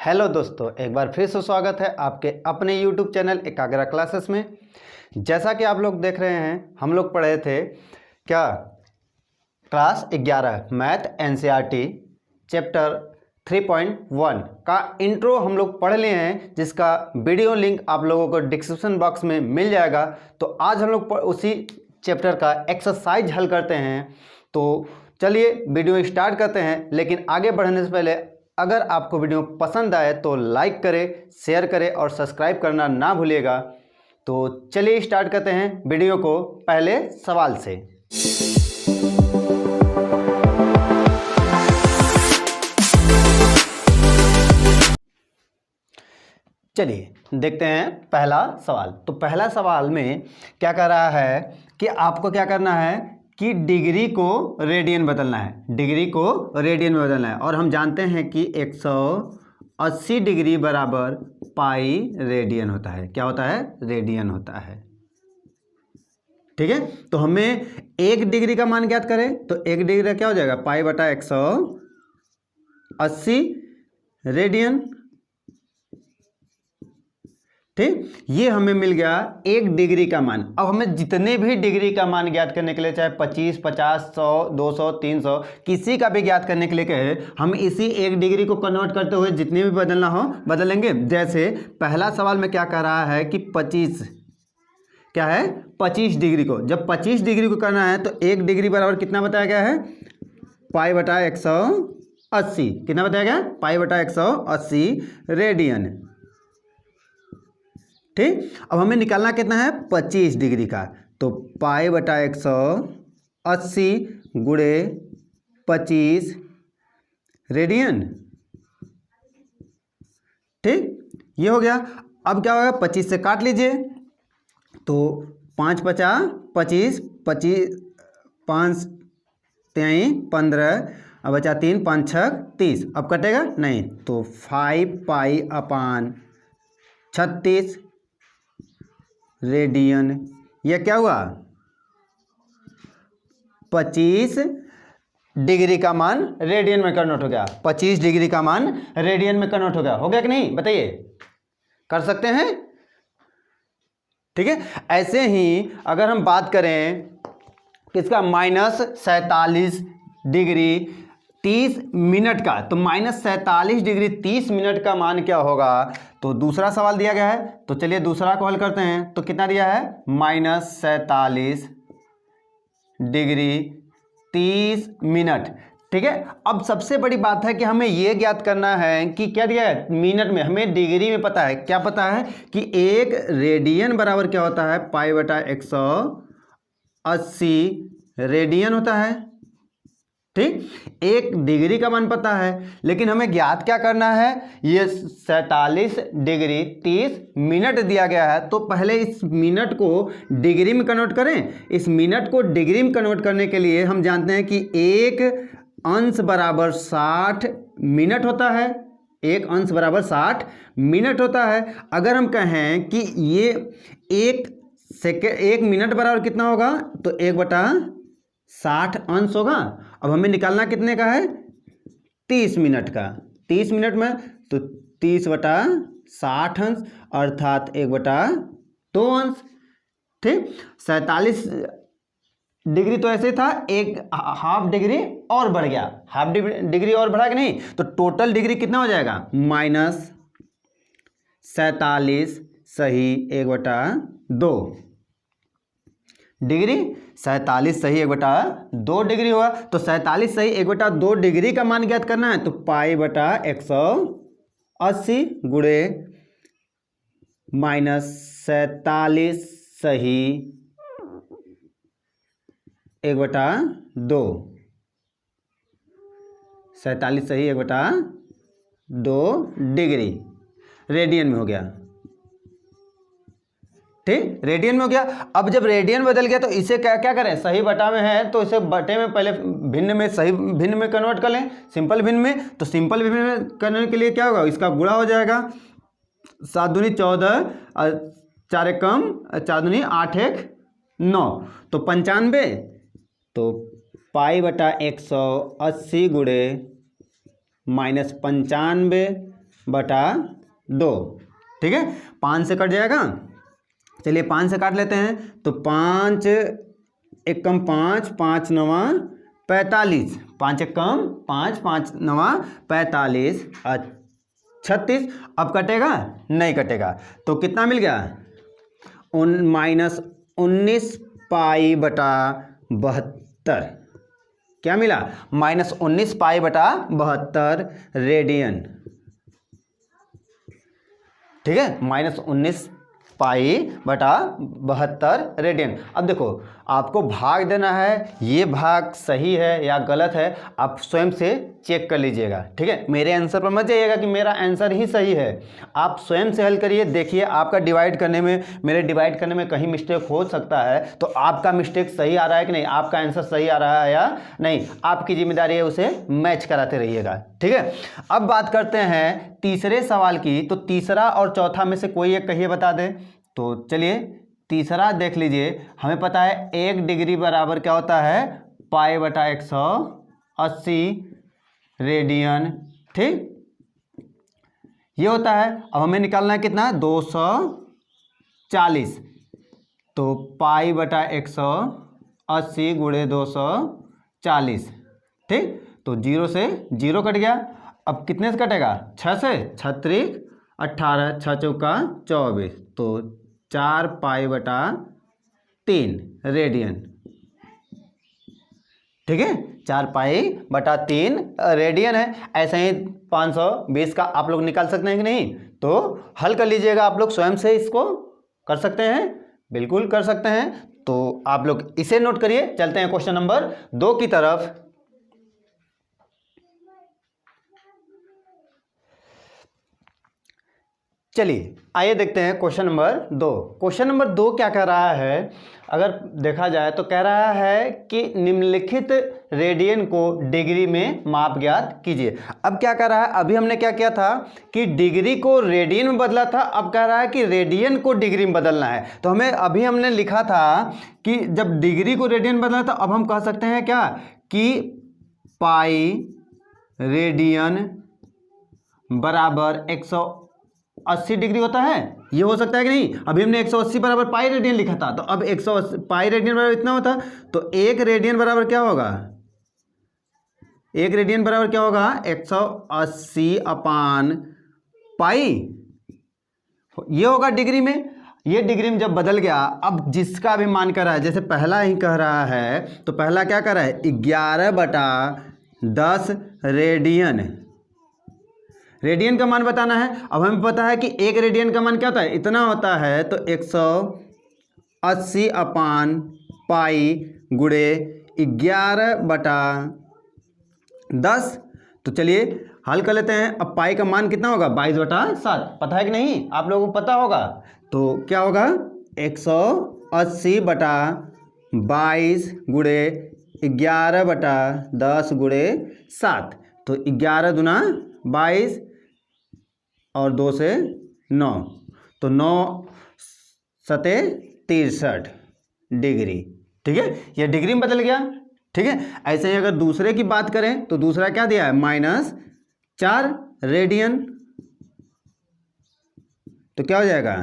Hello दोस्तों, एक बार फिर से स्वागत है आपके अपने YouTube चैनल एकाग्रा क्लासेस में। जैसा कि आप लोग देख रहे हैं, हम लोग पढ़े थे क्या क्लास 11 मैथ NCERT चैप्टर 3.1 का इंट्रो हम लोग पढ़ लिए हैं, जिसका वीडियो लिंक आप लोगों को डिस्क्रिप्शन बॉक्स में मिल जाएगा। तो आज हम लोग उसी चैप्टर का एक्सरसाइज हल करते हैं। तो चलिए वीडियो स्टार्ट करते हैं, लेकिन आगे बढ़ने से पहले अगर आपको वीडियो पसंद आए तो लाइक करें, शेयर करें और सब्सक्राइब करना ना भूलिएगा। तो चलिए स्टार्ट करते हैं वीडियो को पहले सवाल से। चलिए देखते हैं पहला सवाल। तो पहला सवाल में क्या कर रहा है कि आपको क्या करना है कि डिग्री को रेडियन बदलना है। डिग्री को रेडियन में बदलना है और हम जानते हैं कि 180 डिग्री बराबर पाई रेडियन होता है। क्या होता है? रेडियन होता है। ठीक है, तो हमें 1 डिग्री का मान ज्ञात करें तो 1 डिग्री का क्या हो जाएगा? पाई बटा 180 रेडियन। ठीक, ये हमें मिल गया 1 डिग्री का मान। अब हमें जितने भी डिग्री का मान ज्ञात करने के लिए, चाहे 25, 50, 100, 200, 300, किसी का भी ज्ञात करने के लिए कहे, हम इसी 1 डिग्री को कन्वर्ट करते हुए जितने भी बदलना हो बदलेंगे। जैसे पहला सवाल में क्या कह रहा है कि 25 क्या है? 25 डिग्री को, जब 25 डिग्री को करना है तो 1 डिग्री बराबर कितना बताया गया है? पाई बटा 180। कितना बताया गया? पाई बटा 180 रेडियन। ठीक, अब हमें निकालना कितना है? 25 डिग्री का। तो पाई बटा 180 गुणे 25 रेडियन। ठीक, ये हो गया। अब क्या होगा? 25 से काट लीजिए तो 5 50 25 25 5 3 15 अब बचा 3 5 6 30। अब कटेगा नहीं तो 5 पाई अपान 36 रेडियन। यह क्या हुआ? 25 डिग्री का मान रेडियन में कन्वर्ट हो गया। 25 डिग्री का मान रेडियन में कन्वर्ट हो गया। हो गया कि नहीं? बताइए, कर सकते हैं? ठीक है, ऐसे ही अगर हम बात करें किसका? -47 डिग्री 30 मिनट का, तो -47 डिग्री 30 मिनट का मान क्या होगा? तो दूसरा सवाल दिया गया है, तो चलिए दूसरा को हल करते हैं। तो कितना दिया है? -47 डिग्री 30 मिनट। ठीक है, अब सबसे बड़ी बात है कि हमें यह ज्ञात करना है कि क्या दिया है मिनट में। हमें डिग्री में पता है, क्या पता है कि 1 रेडियन बराबर क्या होता है? पाई बटा 180 रेडियन होता है। ठीक, 1 डिग्री का मान पता है, लेकिन हमें ज्ञात क्या करना है? ये 47 डिग्री 30 मिनट दिया गया है। तो पहले इस मिनट को डिग्री में कन्वर्ट करें। इस मिनट को डिग्री में कन्वर्ट करने के लिए हम जानते हैं कि 1 अंश बराबर 60 मिनट होता है। 1 अंश बराबर 60 मिनट होता है। अगर हम कहें कि ये 1 मिनट बराबर कितना होगा? तो 1/60 अंश होगा। अब हमें निकालना कितने का है? 30 मिनट का। 30 मिनट में तो 30/60 अंश अर्थात 1/2 अंश। ठीक, 47 डिग्री तो ऐसे था, 1 हाफ डिग्री और बढ़ गया। हाफ डिग्री और बढ़ा कि नहीं? तो टोटल डिग्री कितना हो जाएगा? -47 सही 1/2 डिग्री। 47 सही 1/2 डिग्री हुआ। तो 47 सही 1/2 डिग्री का मान ज्ञात करना है। तो पाई बटा 180 गुणे -47 सही 1/2। 47 सही 1/2 डिग्री रेडियन में हो गया। ठीक, रेडियन में हो गया। अब जब रेडियन बदल गया तो इसे क्या क्या करें? सही बटा में है तो इसे बटे में पहले भिन्न में, सही भिन्न में कन्वर्ट कर लें, सिंपल भिन्न में। तो सिंपल भिन्न में करने के लिए क्या होगा? इसका गुणा हो जाएगा। 7 दूनी 14 4 1 कम 4 दूनी 8 1 9 तो 95। तो पाई बटा 180 गुणे -95 5/2, ठीक है। 5 से कट जाएगा, चलिए 5 से काट लेते हैं, तो 5 एकम 5, 5 नवा 45, 5 एकम 5, 5 नवा 45, 36। अब कटेगा? नहीं कटेगा, तो कितना मिल गया? -19 पाई बटा 72। क्या मिला? -19 पाई बटा 72 रेडियन, ठीक है। -19 पाई बटा 72 रेडियन। अब देखो, आपको भाग देना है, ये भाग सही है या गलत है आप स्वयं से चेक कर लीजिएगा, ठीक है। मेरे आंसर पर मत जाइएगा कि मेरा आंसर ही सही है, आप स्वयं से हल करिए, देखिए आपका डिवाइड करने में, मेरे डिवाइड करने में कहीं मिस्टेक हो सकता है, तो आपका मिस्टेक सही आ रहा है कि नहीं, आपका आंसर सही आ रहा है या नहीं, आपकी जिम्मेदारी है उसे मैच कराते रहिएगा, ठीक है। अब बात करते हैं तीसरे सवाल की, तो तीसरा और चौथा में से कोई एक कहिए बता दे। तो चलिए तीसरा देख लीजिए, हमें पता है 1 डिग्री बराबर क्या होता है? पाई बटा 180 रेडियन, ठीक, ये होता है। अब हमें निकालना है कितना? 240, तो पाई बटा 180 गुणे 240, ठीक। तो 0 से 0 कट गया, अब कितने से कटेगा? 6 से, 6 18, 6 चौका 24, तो 4 पाई बटा 3 रेडियन, ठीक है। 4 पाई बटा 3 रेडियन है। ऐसे ही 520 का आप लोग निकाल सकते हैं कि नहीं? तो हल कर लीजिएगा, आप लोग स्वयं से इसको कर सकते हैं, बिल्कुल कर सकते हैं। तो आप लोग इसे नोट करिए। चलते हैं क्वेश्चन नंबर 2 की तरफ। चलिए आइए देखते हैं क्वेश्चन नंबर 2। क्वेश्चन नंबर 2 क्या कह रहा है? अगर देखा जाए तो कह रहा है कि निम्नलिखित रेडियन को डिग्री में माप ज्ञात कीजिए। अब क्या कह रहा है? अभी हमने क्या किया था कि डिग्री को रेडियन में बदला था, अब कह रहा है कि रेडियन को डिग्री में बदलना है। तो हमें अभी हमने लिखा था कि जब डिग्री को रेडियन बदला था, अब हम कह सकते हैं क्या कि पाई रेडियन बराबर 180 डिग्री होता है। ये हो सकता है कि नहीं? अभी हमने 180 बराबर पाई रेडियन लिखा था, तो अब 180 पाई रेडियन बराबर इतना होता, तो 1 रेडियन बराबर क्या होगा? 1 रेडियन बराबर क्या होगा? 180 अपान पाई, ये होगा डिग्री में। ये डिग्री में जब बदल गया, अब जिसका भी मान कर रहा है, जैसे पहला ही कह रहा है, तो पहला क्या कर रहा है? 11/10 रेडियन, रेडियन का मान बताना है। अब हमें पता है कि 1 रेडियन का मान क्या होता है? इतना होता है, तो 180 अपान पाई गुणे 11/10। तो चलिए हल कर लेते हैं। अब पाई का मान कितना होगा? 22/7, पता है कि नहीं? आप लोगों को पता होगा। तो क्या होगा? 180/22 गुणे 11/10 गुणे 7, तो 11 दूना 22 और 2 से 9, तो 9 सते 63 डिग्री, ठीक है। ये डिग्री में बदल गया, ठीक है। ऐसे ही अगर दूसरे की बात करें तो दूसरा क्या दिया है? -4 रेडियन, तो क्या हो जाएगा?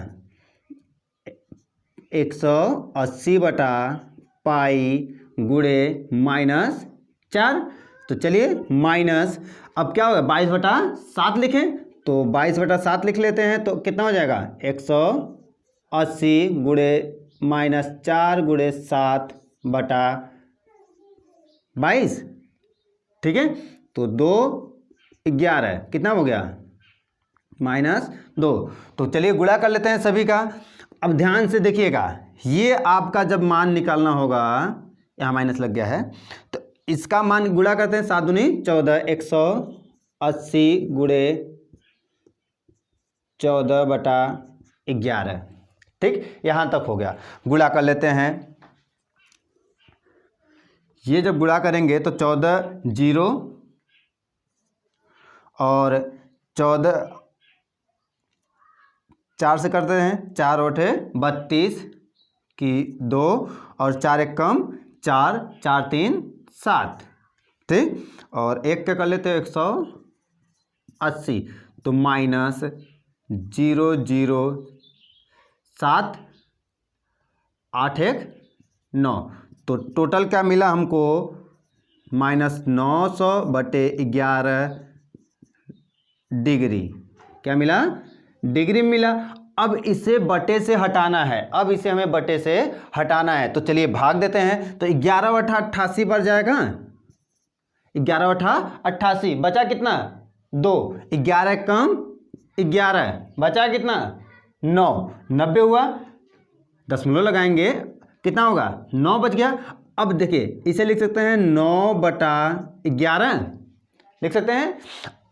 180/पाई गुणे -4, तो चलिए माइनस, अब क्या होगा? 22/7 लिखें, तो 22/7 लिख लेते हैं, तो कितना हो जाएगा? 180 गुणे -4 गुणे 7/22, ठीक है। तो 2 11 कितना हो गया? -2। तो चलिए गुणा कर लेते हैं सभी का। अब ध्यान से देखिएगा, ये आपका जब मान निकालना होगा, यहाँ माइनस लग गया है, तो इसका मान गुणा करते हैं, 7 दूनी 14, 180 गुणे 14/11, ठीक। यहाँ तक हो गया। गुणा कर लेते हैं। ये जब गुणा करेंगे तो 14 0 और 14 4 से करते हैं, 4 8 32 की 2 और 4 1 कम 4, 4 3 7, ठीक। और 1 के कर लेते हैं 180, तो -0.07819। तो टोटल क्या मिला हमको, -900/11 डिग्री। क्या मिला, डिग्री मिला। अब इसे बटे से हटाना है, अब इसे हमें बटे से हटाना है। तो चलिए भाग देते हैं। तो 11/88 पर जाएगा, 11/88 बचा कितना, 2, 11 कम 11 बचा कितना, 9, 90 हुआ, दशमलव लगाएंगे कितना होगा, 9 बच गया। अब देखिए इसे लिख सकते हैं 9/11 लिख सकते हैं।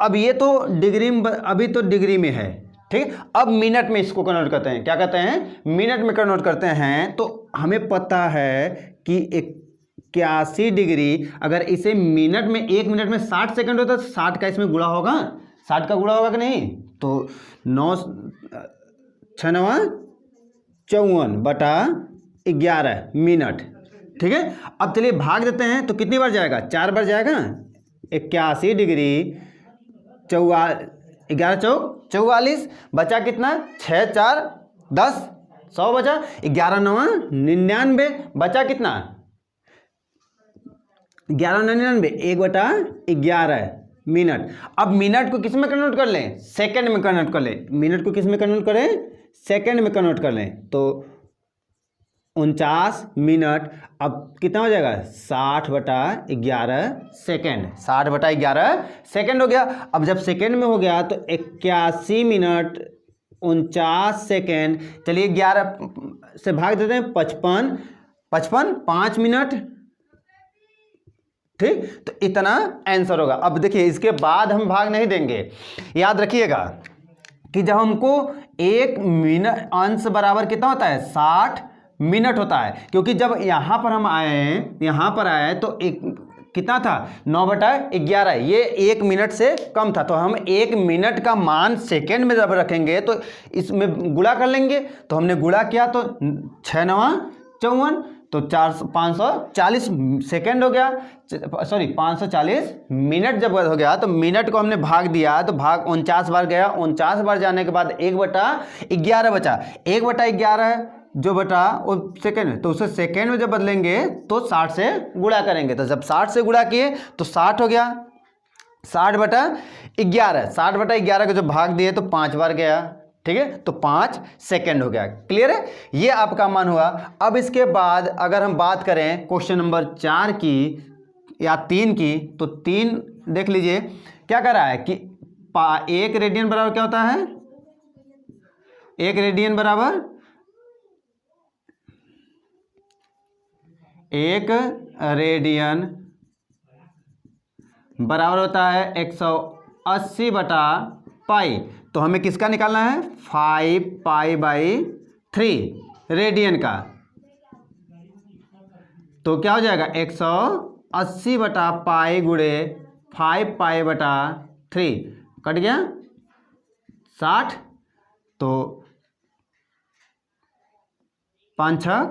अब ये तो डिग्री में, अभी तो डिग्री में है, ठीक। अब मिनट में इसको कन्वर्ट करते हैं, क्या कहते हैं, मिनट में कन्वर्ट करते हैं। तो हमें पता है कि 81 डिग्री, अगर इसे मिनट में, 1 मिनट में 60 सेकंड होता है, तो 60 का इसमें गुणा होगा, 60 का गुणा होगा कि नहीं। तो 9 6 9 54/11 मिनट, ठीक है। अब चलिए भाग देते हैं। तो कितनी बार जाएगा, 4 बार जाएगा। 81 डिग्री 11 चौक 44, बचा कितना, 6 4 10, 100 बचा, 11 9 99, बचा कितना, 11 99, 1/11 मिनट। अब मिनट को किस में कन्वर्ट कर लें, सेकंड में कन्वर्ट कर लें। मिनट को किस में कन्वर्ट करें, सेकंड में कन्वर्ट कर लें। तो 49 मिनट, अब कितना हो जाएगा, 60/11 सेकेंड, 60/11 सेकेंड हो गया। अब जब सेकेंड में हो गया तो 81 मिनट 49 सेकेंड। चलिए 11 से भाग देते हैं, 55 5 मिनट, ठीक। तो इतना आंसर होगा। अब देखिए इसके बाद हम भाग नहीं देंगे, याद रखिएगा कि जब हमको 1 मिनट अंश बराबर कितना होता है, 60 मिनट होता है। क्योंकि जब यहाँ पर हम आए, यहाँ पर आए तो एक कितना था, 9/11, ये 1 मिनट से कम था। तो हम 1 मिनट का मान सेकेंड में जब रखेंगे तो इसमें गुणा कर लेंगे। तो हमने गुणा किया तो 6 9 54, तो 540 सेकेंड हो गया, सॉरी 540 मिनट जब हो गया। तो मिनट को हमने भाग दिया, तो भाग 49 बार गया, 49 बार जाने के बाद 1/11 बचा। 1/11 जो बटा वो सेकेंड, तो उसे सेकेंड में जब बदलेंगे तो 60 से गुणा करेंगे। तो जब 60 से गुणा किए तो 60 हो गया, 60/11, 60/11 को जब भाग दिए तो 5 बार गया, ठीक है। तो 5 सेकेंड हो गया। क्लियर है, ये आपका मान हुआ। अब इसके बाद अगर हम बात करें क्वेश्चन नंबर 4 की या 3 की, तो 3 देख लीजिए क्या कर रहा है कि 1 रेडियन बराबर क्या होता है, 1 रेडियन बराबर 1 रेडियन बराबर होता है 180/पाई। तो हमें किसका निकालना है, 5π/3 रेडियन का। तो क्या हो जाएगा, 180/पाई गुणे 5π/3, कट गया 60। तो 5 6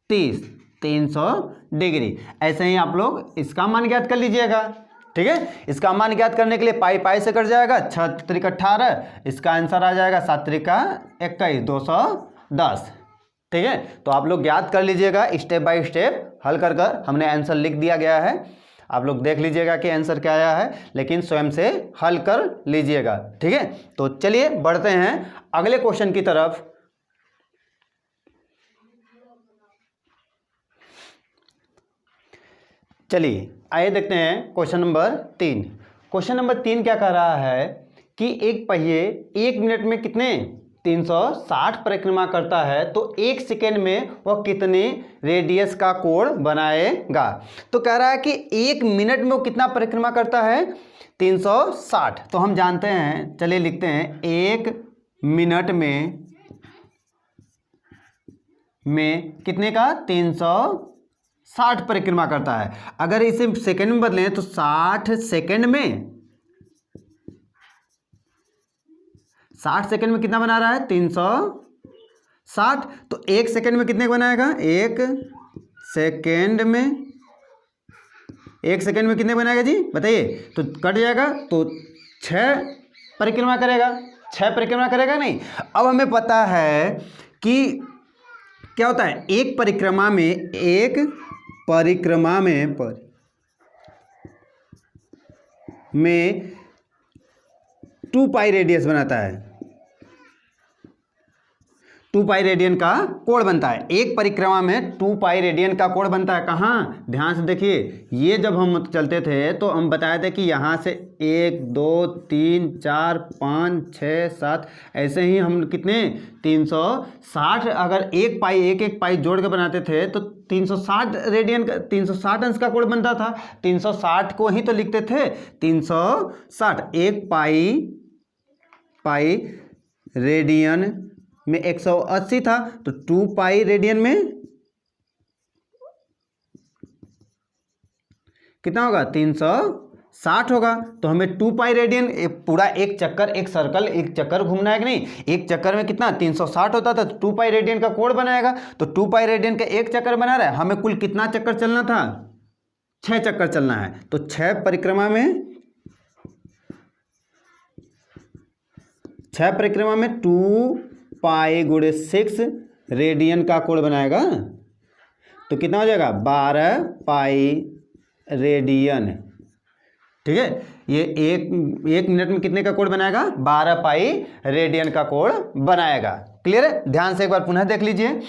30, 300 डिग्री। ऐसे ही आप लोग इसका मान ज्ञात कर लीजिएगा, ठीक है। इसका मान ज्ञात करने के लिए पाई से कट जाएगा, 6 त्रिक 18, इसका आंसर आ जाएगा 7 त्रिक 21, 210, ठीक है। तो आप लोग ज्ञात कर लीजिएगा, स्टेप बाय स्टेप हल कर कर हमने आंसर लिख दिया गया है। आप लोग देख लीजिएगा कि आंसर क्या आया है, लेकिन स्वयं से हल कर लीजिएगा, ठीक है। तो चलिए बढ़ते हैं अगले क्वेश्चन की तरफ। चलिए आइए देखते हैं क्वेश्चन नंबर 3। क्वेश्चन नंबर 3 क्या कह रहा है कि एक पहिए 1 मिनट में कितने 360 परिक्रमा करता है, तो 1 सेकेंड में वह कितने रेडियस का कोण बनाएगा। तो कह रहा है कि 1 मिनट में वो कितना परिक्रमा करता है, 360। तो हम जानते हैं, चलिए लिखते हैं, 1 मिनट में कितने का 360 परिक्रमा करता है। अगर इसे सेकंड में बदलें तो 60 सेकंड में, 60 सेकंड में कितना बना रहा है 360। तो 1 सेकंड में कितने बनाएगा, 1 सेकंड में, 1 सेकंड में कितने बनाएगा जी बताइए। तो कट जाएगा, तो 6 परिक्रमा करेगा, 6 परिक्रमा करेगा नहीं। अब हमें पता है कि क्या होता है, एक परिक्रमा में 2 पाई रेडियस बनाता है, 2 पाई रेडियन का कोण बनता है। एक परिक्रमा में 2 पाई रेडियन का कोण बनता है। कहाँ, ध्यान से देखिए, ये जब हम चलते थे तो हम बताए थे कि यहाँ से 1 2 3 4 5 6 7 ऐसे ही हम कितने 360, अगर एक पाई जोड़ के बनाते थे तो 360 रेडियन का 360 अंश का कोण बनता था। 360 को ही तो लिखते थे 360। एक पाई रेडियन में 180 था, तो 2 पाई रेडियन में कितना होगा, 360 होगा। तो हमें 2 पाई रेडियन पूरा एक चक्कर घूमना है कि नहीं। एक चक्कर में कितना 360 होता था, तो 2 पाई रेडियन का कोण बनाएगा। तो 2 पाई रेडियन का एक चक्कर बना रहा है, हमें कुल कितना चक्कर चलना था, 6 चक्कर चलना है। तो 6 परिक्रमा में 2 पाई गुणे 6 रेडियन का कोण बनाएगा। तो कितना हो जाएगा, 12 पाई रेडियन। ठीक है, ये एक मिनट में कितने का कोण बनाएगा, 12 पाई रेडियन का कोण बनाएगा। क्लियर है। ध्यान से एक बार पुनः देख लीजिए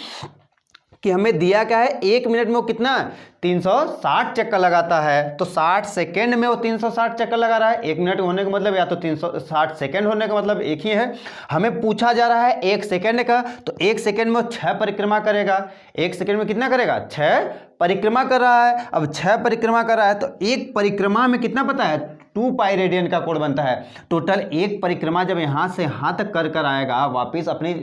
कि हमें दिया क्या है, एक मिनट में वो कितना 360 चक्कर लगाता है। तो 60 सेकेंड में वो 360 चक्कर लगा रहा है। एक मिनट होने का मतलब या तो 360 सेकेंड होने का मतलब एक ही है। हमें पूछा जा रहा है एक सेकेंड का, तो एक सेकेंड में वो 6 परिक्रमा करेगा। एक सेकेंड में कितना करेगा, 6 परिक्रमा कर रहा है। अब 6 परिक्रमा कर रहा है तो एक परिक्रमा में कितना पता है, 2 पाई रेडियन का कोण बनता है। टोटल एक परिक्रमा जब यहाँ से यहाँ तक कर आएगा, वापिस अपनी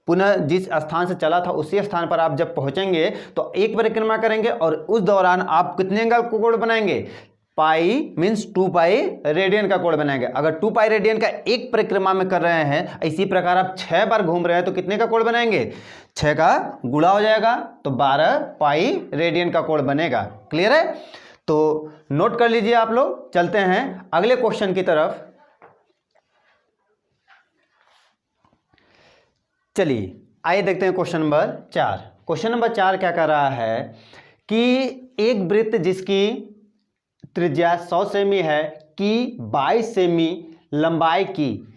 पुनः जिस स्थान से चला था उसी स्थान पर आप जब पहुंचेंगे तो एक परिक्रमा करेंगे और उस दौरान आप कितने का कोण बनाएंगे, पाई मीन्स 2 पाई रेडियन का कोण बनाएंगे। अगर 2 पाई रेडियन का एक परिक्रमा में कर रहे हैं, इसी प्रकार आप 6 बार घूम रहे हैं तो कितने का कोण बनाएंगे, 6 का गुणा हो जाएगा, तो 12 पाई रेडियन का कोण बनेगा। क्लियर है। तो नोट कर लीजिए आप लोग। चलते हैं अगले क्वेश्चन की तरफ। चलिए आइए देखते हैं क्वेश्चन नंबर 4। क्वेश्चन नंबर 4 क्या कर रहा है कि एक वृत्त जिसकी त्रिज्या 100 सेमी है कि 22 सेमी लंबाई की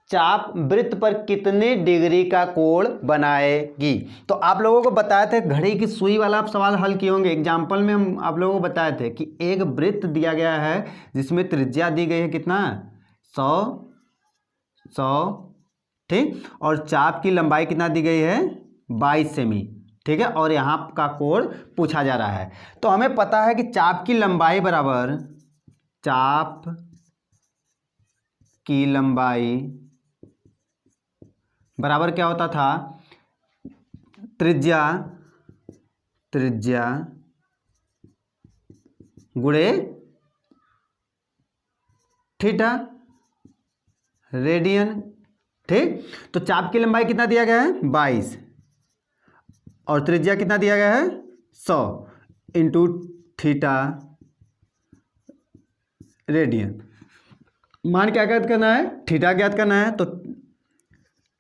चाप वृत्त पर कितने डिग्री का कोण बनाएगी। तो आप लोगों को बताए थे घड़ी की सुई वाला आप सवाल हल किए होंगे। एग्जाम्पल में हम आप लोगों को बताए थे कि एक वृत्त दिया गया है जिसमें त्रिज्या दी गई है कितना, 100 ठीक, और चाप की लंबाई कितना दी गई है, 22 सेमी। ठीक है, और यहाँ का कोण पूछा जा रहा है। तो हमें पता है कि चाप की लंबाई बराबर क्या होता था, त्रिज्या गुणे थीटा रेडियन। ठीक, तो चाप की लंबाई कितना दिया गया है, 22, और त्रिज्या कितना दिया गया है, 100 इंटू थीटा रेडियन। मान क्या ज्ञात करना है, थीटा ज्ञात करना है। तो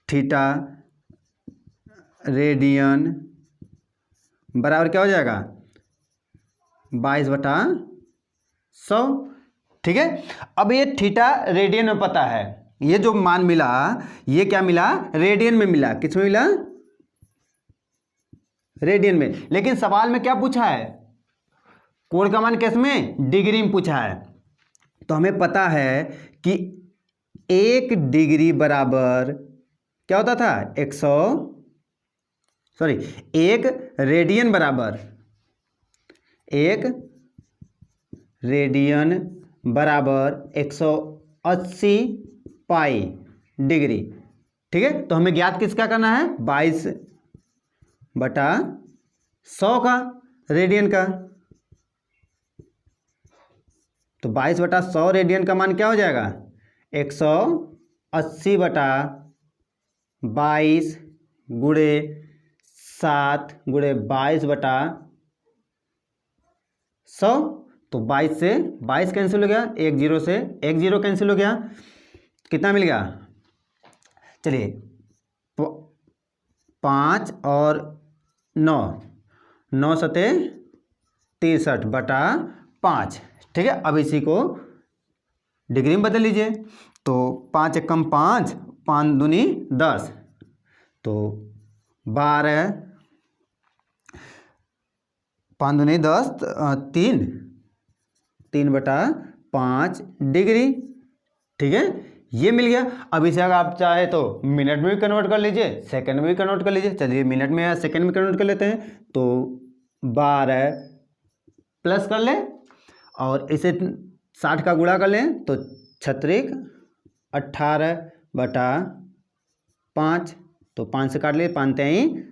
थीटा रेडियन बराबर क्या हो जाएगा, 22/100। ठीक है, अब ये थीटा रेडियन में पता है, ये जो मान मिला ये क्या मिला, रेडियन में मिला। किस में मिला, रेडियन में। लेकिन सवाल में क्या पूछा है, कोण का मान किस में, डिग्री में पूछा है। तो हमें पता है कि 1 डिग्री बराबर क्या होता था, 1 रेडियन बराबर 180 पाई डिग्री। ठीक है, तो हमें ज्ञात किसका करना है, 22/100 का रेडियन का। तो 22/100 रेडियन का मान क्या हो जाएगा, 180/22 गुणे 7 गुणे 22/100। तो 22 से 22 कैंसिल हो गया, 1 0 से 1 0 कैंसिल हो गया। कितना मिल गया, चलिए 5 और 9, 9 सते 63/5, ठीक है। अब इसी को डिग्री में बदल लीजिए, तो 5 एकम 5, 5 दूनी 10, तो 12, 5 दूनी 10, 3/5 डिग्री, ठीक है। ये मिल गया। अब इसे अगर आप चाहे तो मिनट में भी कन्वर्ट कर लीजिए, सेकंड में भी कन्वर्ट कर लीजिए। चलिए मिनट में या सेकंड में कन्वर्ट कर लेते हैं, तो 12 प्लस कर लें और इसे 60 का गुणा कर लें, तो 36 18/5, तो 5 से काट लिए, 5 तेई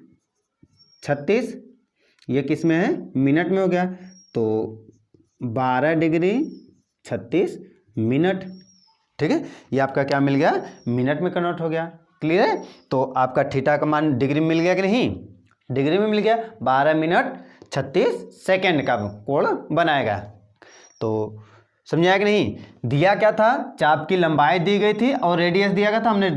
36, ये किस में है, मिनट में हो गया, तो 12 डिग्री 36 मिनट, ठीक है। ये आपका क्या मिल गया, मिनट में कन्वर्ट हो गया। क्लियर है। तो आपका थीटा का मान डिग्री में मिल गया कि नहीं, डिग्री में मिल गया। 12 मिनट 36 सेकेंड का कोण बनाएगा। तो समझाया कि नहीं। दिया क्या था, चाप की लंबाई दी गई थी और रेडियस दिया गया था, हमने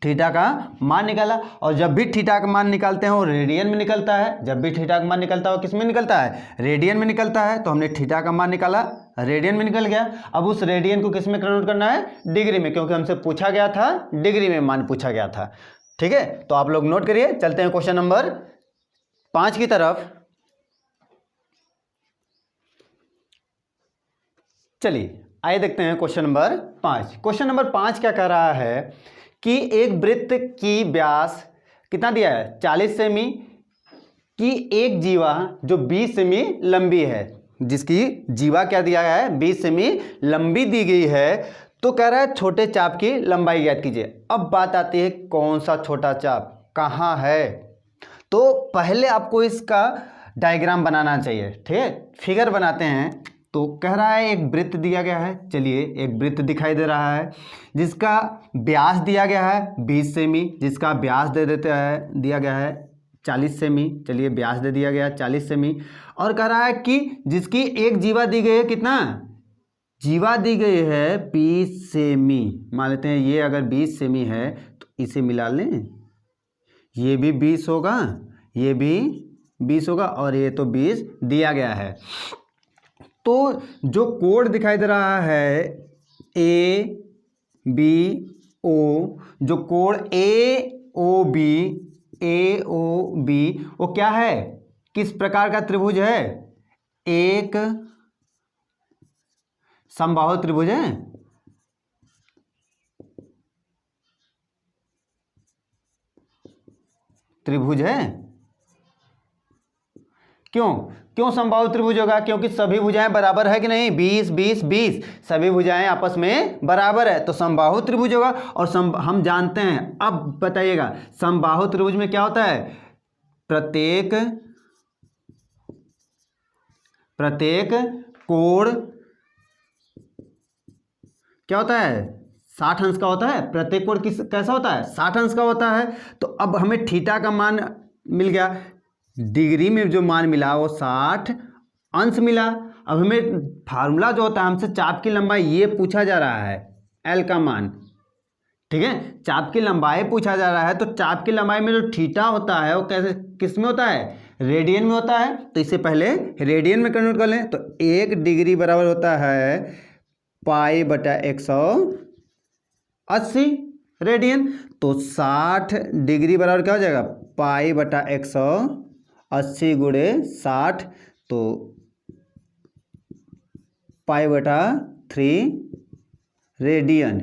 थीटा का मान निकाला। और जब भी थीटा का मान निकालते हैं वो रेडियन में निकलता है, जब भी थीटा का मान निकलता है वो किस में निकलता है, रेडियन में निकलता है। तो हमने थीटा का मान निकाला, रेडियन में निकल गया। अब उस रेडियन को किस में कन्वर्ट करना है, डिग्री में, क्योंकि हमसे पूछा गया था डिग्री में मान पूछा गया था, ठीक है। तो आप लोग नोट करिए। चलते हैं क्वेश्चन नंबर 5 की तरफ। चलिए आइए देखते हैं क्वेश्चन नंबर 5। क्वेश्चन नंबर 5 क्या कह रहा है कि एक वृत्त की व्यास कितना दिया है, 40 सेमी की एक जीवा जो 20 सेमी लंबी है, जिसकी जीवा क्या दिया गया है, 20 सेमी लंबी दी गई है। तो कह रहा है छोटे चाप की लंबाई ज्ञात कीजिए। अब बात आती है कौन सा छोटा चाप कहाँ है। तो पहले आपको इसका डायग्राम बनाना चाहिए, ठीक है। फिगर बनाते हैं। तो कह रहा है एक वृत्त दिया गया है, चलिए एक वृत्त दिखाई दे रहा है जिसका व्यास दिया गया है 20 सेमी, जिसका व्यास दे देता है, दिया गया है 40 सेमी, चलिए व्यास दे दिया गया 40 सेमी। और कह रहा है कि जिसकी एक जीवा दी गई है, कितना जीवा दी गई है 20 सेमी। मान लेते हैं ये अगर 20 सेमी है तो इसे मिला लें, ये भी 20 होगा, ये भी 20 होगा और ये तो 20 दिया गया है। तो जो कोड दिखाई दे रहा है ए बी ओ, जो कोड ए ओ बी वो क्या है, किस प्रकार का त्रिभुज है, एक समबाहु त्रिभुज है, त्रिभुज है। क्यों समबाहु त्रिभुज होगा, क्योंकि सभी भुजाएं बराबर है कि नहीं, 20 20 20 सभी भुजाएं आपस में बराबर है, तो समबाहु त्रिभुज होगा। और हम जानते हैं, अब बताइएगा समबाहु त्रिभुज में क्या होता है, प्रत्येक कोण क्या होता है, 60 अंश का होता है। प्रत्येक कोण कैसा होता है, 60 अंश का होता है। तो अब हमें थीटा का मान मिल गया, डिग्री में जो मान मिला वो 60 अंश मिला। अब हमें फार्मूला जो होता है, हमसे चाप की लंबाई ये पूछा जा रहा है, एल का मान, ठीक है। चाप की लंबाई पूछा जा रहा है, तो चाप की लंबाई में जो थीटा होता है वो कैसे किस में होता है, रेडियन में होता है। तो इसे पहले रेडियन में कन्वर्ट कर लें, तो 1 डिग्री बराबर होता है π/180 रेडियन। तो 60 डिग्री बराबर क्या हो जाएगा, π/180 गुणे 60, तो π/3 रेडियन,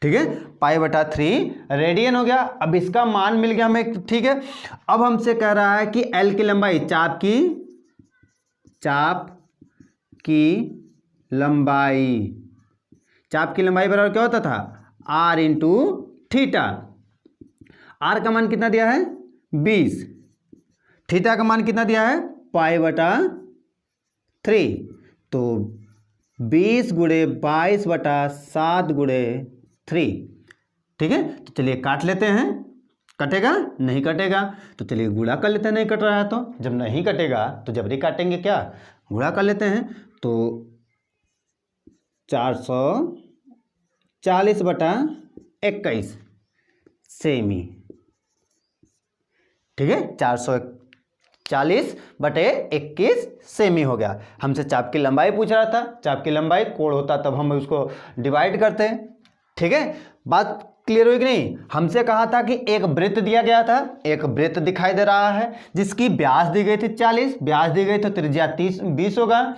ठीक है। π/3 रेडियन हो गया। अब इसका मान मिल गया हमें, ठीक है। अब हमसे कह रहा है कि एल की लंबाई, चाप की लंबाई बराबर क्या होता था, r इंटू थीटा। आर का मान कितना दिया है 20, थीटा का मान कितना दिया है π/3, तो 20 गुणे 22/7 गुणे 3, ठीक है। तो चलिए काट लेते हैं, कटेगा नहीं कटेगा, तो चलिए गुणा कर लेते हैं, नहीं कट रहा है तो। जब नहीं कटेगा तो जबरी काटेंगे, क्या गुणा कर लेते हैं। तो 400 40/21 सेमी। ठीक है, 440/21 सेमी हो गया। हमसे चाप की लंबाई पूछ रहा था, चाप की लंबाई कोण होता तब हम उसको डिवाइड करते हैं। ठीक है, बात क्लियर हुई कि नहीं। हमसे कहा था कि एक वृत्त दिया गया था, एक वृत्त दिखाई दे रहा है जिसकी व्यास दी गई थी 40, व्यास दी गई तो त्रिज्या 20 होगा,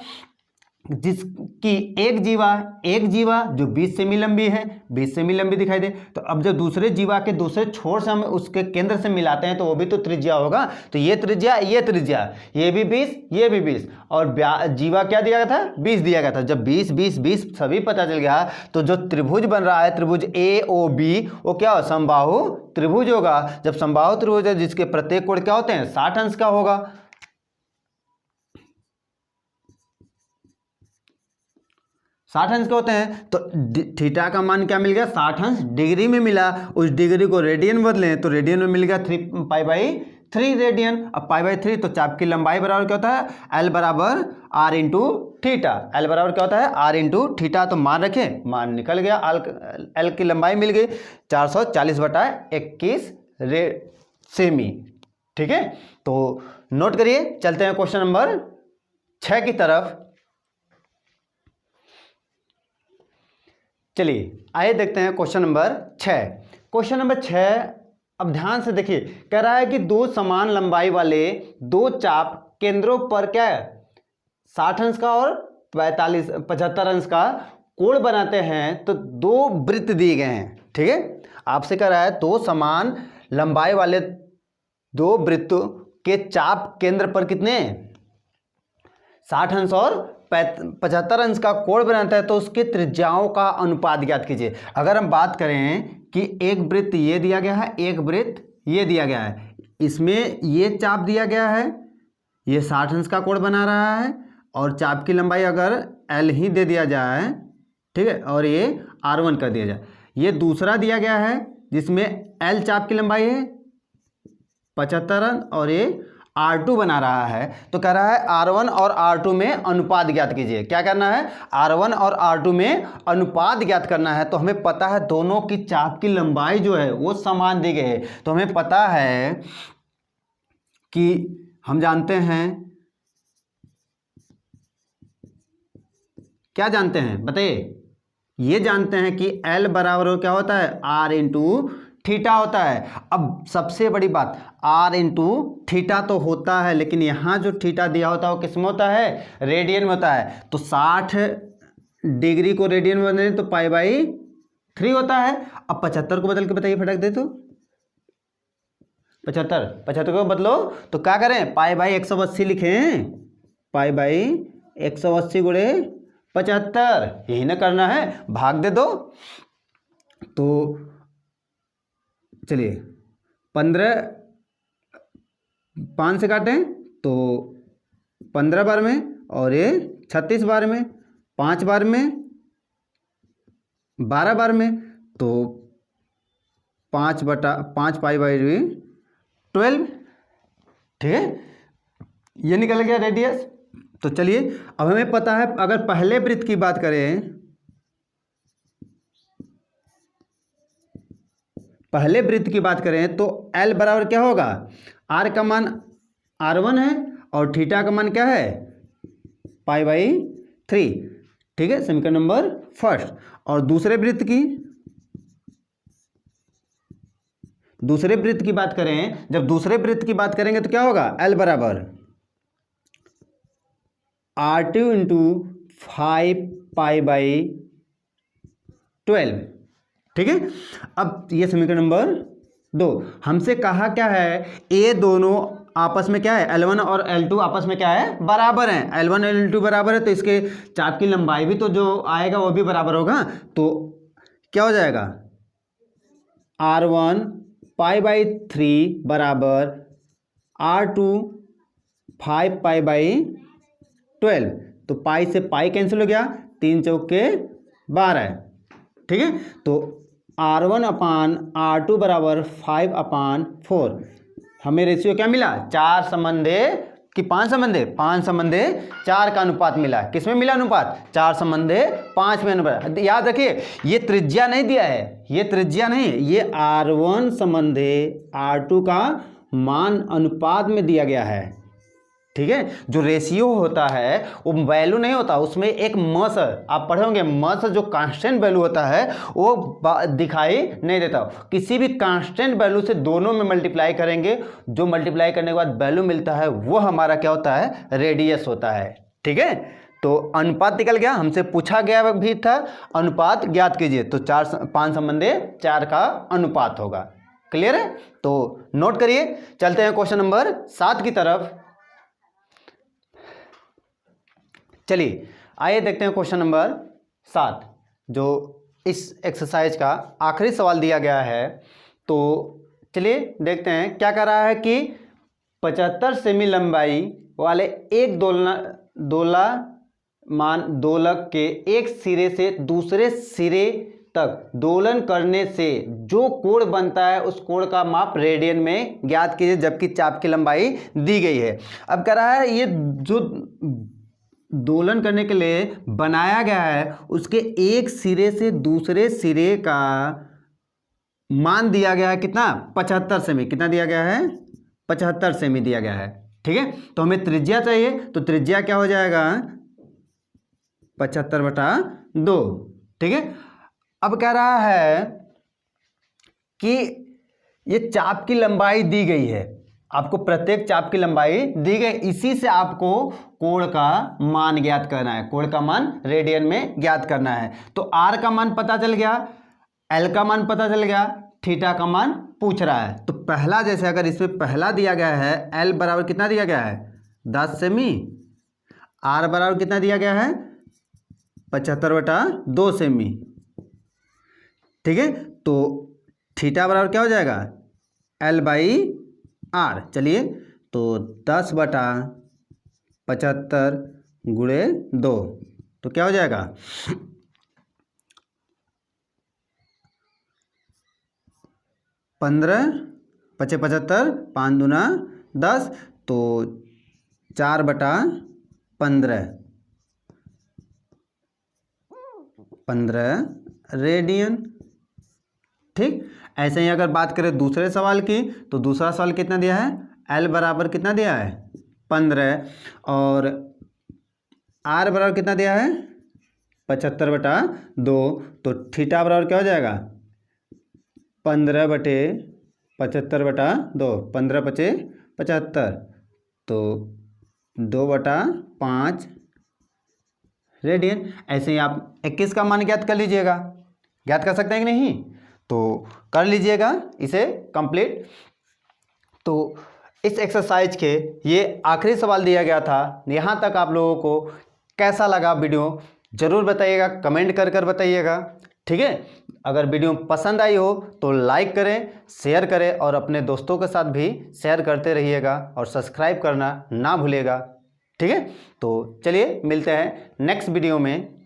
जिसकी एक जीवा जो 20 सेमी लंबी है, 20 सेमी लंबी दिखाई दे। तो अब जब दूसरे जीवा के दूसरे छोर से हम उसके केंद्र से मिलाते हैं तो वो भी तो त्रिज्या होगा। तो ये त्रिज्या, ये भी 20, ये भी 20, और जीवा क्या दिया गया था, 20 दिया गया था। जब 20 20 20 सभी पता चल गया तो जो त्रिभुज बन रहा है, त्रिभुज AOB, वो क्या हो, समबाहु त्रिभुज होगा। जब समबाहु त्रिभुज है जिसके प्रत्येक कोण क्या होते हैं, 60 अंश का होगा। 60 अंश के होते हैं। तो थीटा का मान क्या मिल गया, 60 अंश डिग्री में मिला। उस डिग्री को रेडियन बदलें तो रेडियन में मिल गया 3π/3 रेडियन। अब π/3 तो चाप की लंबाई बराबर क्या होता है, L बराबर R इंटू थीटा। L बराबर क्या होता है, R इंटू थीटा। तो मान रखें, मान निकल गया, L की लंबाई मिल गई 440/21 सेमी। ठीक है, तो नोट करिए। चलते हैं क्वेश्चन नंबर 6 की तरफ। चलिए आइए देखते हैं क्वेश्चन नंबर 6। क्वेश्चन नंबर 6, अब ध्यान से देखिए, कह रहा है कि दो समान लंबाई वाले दो चाप केंद्रों पर क्या है, 60 अंश का और 75 अंश का कोण बनाते हैं। तो दो वृत्त दिए गए हैं। ठीक है, आपसे कह रहा है दो समान लंबाई वाले दो वृत्तों के चाप केंद्र पर कितने, 60 अंश और 75 अंश का कोण बनाता है, तो उसके त्रिज्याओं का अनुपात ज्ञात कीजिए। अगर हम बात करें कि एक वृत्त ये दिया गया है, एक वृत्त ये दिया गया है, इसमें ये चाप दिया गया है, ये 60 अंश का कोण बना रहा है, और चाप की लंबाई अगर L ही दे दिया जाए, ठीक है, और ये R1 कर दिया जाए। ये दूसरा दिया गया है जिसमें L चाप की लंबाई है 75 अंश और ये R2 बना रहा है। तो कह रहा है R1 और R2 में अनुपात ज्ञात कीजिए। क्या करना है, R1 और R2 में अनुपात ज्ञात करना है। तो हमें पता है दोनों की चाप की लंबाई जो है वो समान दी गई है। तो हमें पता है कि हम जानते हैं, क्या जानते हैं बताइए, ये जानते हैं कि L बराबर क्या होता है, R इंटू थीटा होता है। अब सबसे बड़ी बात, R इंटू थीटा तो होता है, लेकिन यहाँ जो थीटा दिया होता है वो किस में होता है, रेडियन में होता है। तो 60 डिग्री को रेडियन में बदलें तो π/3 होता है। अब 75 को बदल के बताइए, फटक दे तो 75 को बदलो तो क्या करें, π/180 लिखें, π/180 गुणे 75, यही ना करना है, भाग दे दो। तो चलिए 15 5 से काटें तो 15 बार में, और ये 36 बार में, 5 बार में, 12 बार में, तो 5/5 π/12। ठीक है, ये निकल गया रेडियस। तो चलिए अब हमें पता है, अगर पहले वृत्त की बात करें, पहले वृत्त की बात करें तो L बराबर क्या होगा, R का मान R1 है और थीटा का मान क्या है, π/3। ठीक है, समीकरण नंबर फर्स्ट। और दूसरे वृत्त की बात करें, जब दूसरे वृत्त की बात करेंगे तो क्या होगा, L बराबर R2 इंटू 5π/12। ठीक है, अब ये समीकरण नंबर 2। हमसे कहा क्या है, ये दोनों आपस में क्या है, L1 और L2 आपस में क्या है, बराबर हैं। L1 और L2 बराबर है तो इसके चाप की लंबाई भी तो जो आएगा वो भी बराबर होगा। तो क्या हो जाएगा, R1 π/3 बराबर R2 5π/12। तो पाई से पाई कैंसिल हो गया, 3 चौके 12। ठीक है, तो R1/R2 बराबर 5/4। हमें रेशियो क्या मिला, 4:3 कि 5 संबंधे 5 संबंधे 4 का अनुपात मिला। किसमें मिला अनुपात? 4 संबंधे 5 में अनुपात। याद रखिए ये त्रिज्या नहीं दिया है, ये त्रिज्या नहीं, ये R1 संबंधे R2 का मान अनुपात में दिया गया है। ठीक है, जो रेशियो होता है वो वैल्यू नहीं होता, उसमें एक मस, आप पढ़े होंगे मस जो कांस्टेंट वैल्यू होता है वो दिखाई नहीं देता। किसी भी कांस्टेंट वैल्यू से दोनों में मल्टीप्लाई करेंगे, जो मल्टीप्लाई करने के बाद वैल्यू मिलता है वो हमारा क्या होता है? रेडियस होता है। ठीक है, तो अनुपात निकल गया, हमसे पूछा गया भी था अनुपात ज्ञात कीजिए, तो 5 संबंधे 4 का अनुपात होगा। क्लियर है? तो नोट करिए, चलते हैं क्वेश्चन नंबर 7 की तरफ। चलिए आइए देखते हैं क्वेश्चन नंबर 7, जो इस एक्सरसाइज का आखिरी सवाल दिया गया है। तो चलिए देखते हैं क्या कर रहा है कि 75 सेमी लंबाई वाले एक दोलक के एक सिरे से दूसरे सिरे तक दोलन करने से जो कोण बनता है उस कोण का माप रेडियन में ज्ञात कीजिए, जबकि चाप की लंबाई दी गई है। अब कह रहा है ये जो दोलन करने के लिए बनाया गया है उसके एक सिरे से दूसरे सिरे का मान दिया गया है कितना? 75 सेमी। कितना दिया गया है? 75 सेमी दिया गया है। ठीक है, तो हमें त्रिज्या चाहिए, तो त्रिज्या क्या हो जाएगा? 75/2। ठीक है, अब कह रहा है कि ये चाप की लंबाई दी गई है, आपको प्रत्येक चाप की लंबाई दी गई, इसी से आपको कोण का मान ज्ञात करना है, कोण का मान रेडियन में ज्ञात करना है। तो r का मान पता चल गया, l का मान पता चल गया, थीटा का मान पूछ रहा है। तो पहला जैसे अगर इसमें पहला दिया गया है l बराबर कितना दिया गया है? 10 सेमी, r बराबर कितना दिया गया है? 75/2 सेमी। ठीक है, तो थीटा बराबर क्या हो जाएगा? L/r। चलिए तो 10/75 गुणे 2, तो क्या हो जाएगा? 15, 75, 5 दूना 10, तो 4/15 रेडियन। ठीक, ऐसे ही अगर बात करें दूसरे सवाल की, तो दूसरा सवाल कितना दिया है? L बराबर कितना दिया है? 15, और R बराबर कितना दिया है? 75/2, तो थीटा बराबर क्या हो जाएगा? 15/75/2, 15×5 = 75, तो 2/5 रेडियन। ऐसे ही आप 21 का मान ज्ञात कर लीजिएगा, ज्ञात कर सकते हैं कि नहीं? तो कर लीजिएगा इसे कंप्लीट। तो इस एक्सरसाइज के ये आखिरी सवाल दिया गया था। यहाँ तक आप लोगों को कैसा लगा वीडियो ज़रूर बताइएगा, कमेंट कर कर बताइएगा। ठीक है, अगर वीडियो पसंद आई हो तो लाइक करें, शेयर करें और अपने दोस्तों के साथ भी शेयर करते रहिएगा और सब्सक्राइब करना ना भूलिएगा। ठीक है, तो चलिए मिलते हैं नेक्स्ट वीडियो में।